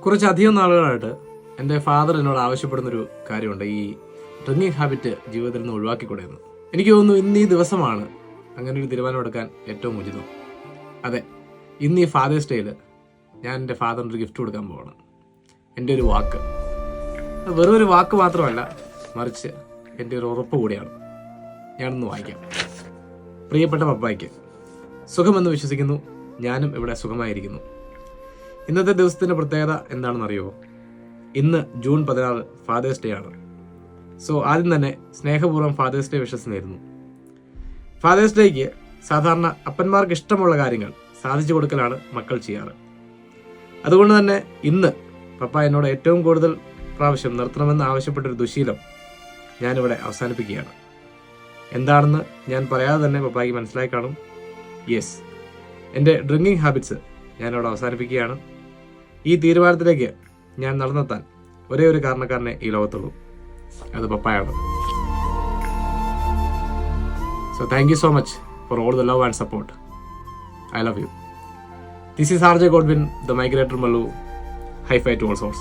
കുറച്ചധികം നാളുകളായിട്ട് എൻ്റെ ഫാദർ എന്നോട് ആവശ്യപ്പെടുന്നൊരു കാര്യമുണ്ട്, ഈ ഡ്രിങ്കിങ് ഹാബിറ്റ് ജീവിതത്തിൽ നിന്ന് ഒഴിവാക്കിക്കൂടെയെന്ന്. എനിക്ക് തോന്നുന്നു ഇന്ന് ഈ ദിവസമാണ് അങ്ങനെ ഒരു തീരുമാനമെടുക്കാൻ ഏറ്റവും ഉചിതം. അതെ, ഇന്ന് ഈ ഫാദേഴ്സ് ഡേയിൽ ഞാൻ എൻ്റെ ഫാദറിന് ഒരു ഗിഫ്റ്റ് കൊടുക്കാൻ പോവാണ്. എൻ്റെ ഒരു വാക്ക്, അത് വെറും ഒരു വാക്ക് മാത്രമല്ല, മറിച്ച് എൻ്റെ ഒരു ഉറപ്പ് കൂടിയാണ്. ഞാനൊന്ന് വായിക്കാം. പ്രിയപ്പെട്ട പപ്പായ്ക്ക്, സുഖമെന്ന് വിശ്വസിക്കുന്നു. ഞാനും ഇവിടെ സുഖമായിരിക്കുന്നു. ഇന്നത്തെ ദിവസത്തിൻ്റെ പ്രത്യേകത എന്താണെന്ന് അറിയുമോ? ഇന്ന് ജൂൺ 16 ഫാദേഴ്സ് ഡേ ആണ്. സോ ആദ്യം തന്നെ സ്നേഹപൂർവ്വം ഫാദേഴ്സ് ഡേ വിഷസ് നേരുന്നു. ഫാദേഴ്സ് ഡേക്ക് സാധാരണ അപ്പന്മാർക്ക് ഇഷ്ടമുള്ള കാര്യങ്ങൾ സാധിച്ചു കൊടുക്കലാണ് മക്കൾ ചെയ്യാറ്. അതുകൊണ്ട് തന്നെ ഇന്ന് പപ്പ എന്നോട് ഏറ്റവും കൂടുതൽ പ്രാവശ്യം നിർത്തണമെന്ന് ആവശ്യപ്പെട്ടൊരു ദുശീലം ഞാനിവിടെ അവസാനിപ്പിക്കുകയാണ്. എന്താണെന്ന് ഞാൻ പറയാതെ തന്നെ പപ്പായ്ക്ക് മനസ്സിലായി കാണും. യെസ്, എൻ്റെ ഡ്രിങ്കിങ് ഹാബിറ്റ്സ് ഞാനിവിടെ അവസാനിപ്പിക്കുകയാണ്. ഈ തീരുമാനത്തിലേക്ക് ഞാൻ നടന്നെത്താൻ ഒരേ ഒരു കാരണക്കാരനെ ഈ ലോകത്തുള്ളൂ, അത് പപ്പായാണ്. So thank you so much for all the love and support. I love you. This is RJ Godwin, the Migrator Malu. High five to all souls.